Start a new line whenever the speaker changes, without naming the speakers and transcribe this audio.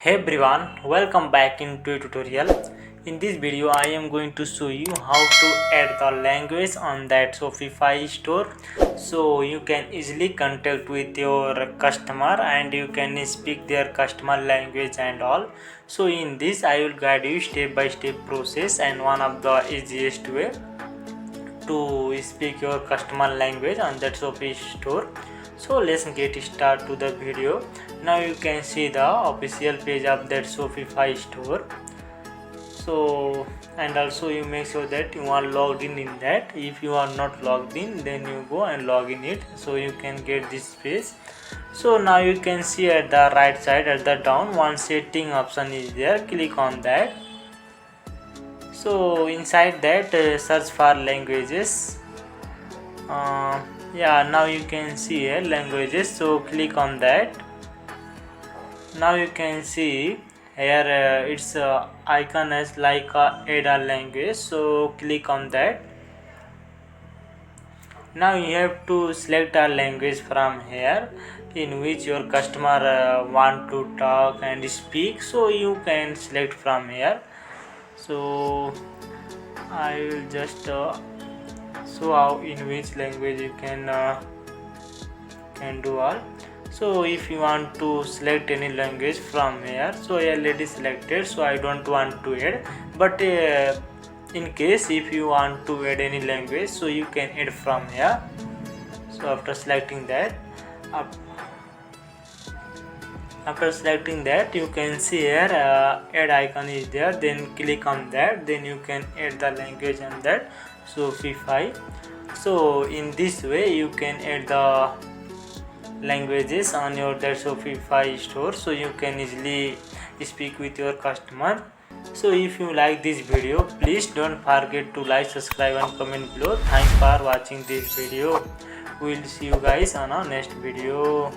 Hey everyone, welcome back into a tutorial. In this video I am going to show you how to add the language on that Shopify store so you can easily contact with your customer and you can speak their customer language and all. So in this I will guide you step by step process and one of the easiest way to speak your customer language on that Shopify store. So let's get start to the video. Now you can see the official page of that Shopify store. So and also you make sure that you are logged in that. If you are not logged in, then you go and log in it so you can get this page. So now you can see at the right side at the down one setting option is there. Click on that. So inside that search for languages. Now you can see here languages, so click on that. Now you can see here its icon as like add a language, so click on that. Now you have to select a language from here in which your customer want to talk and speak, so you can select from here. So I will just show how in which language you can do all. So if you want to select any language from here, so I already selected, so I don't want to add, but in case if you want to add any language, so you can add from here. So after selecting that, you can see here add icon is there, then click on that, then you can add the language on that Shopify. So in this way you can add the languages on your that Shopify store so you can easily speak with your customer. So if you like this video, please don't forget to like, subscribe and comment below. Thanks for watching this video. We'll see you guys on our next video.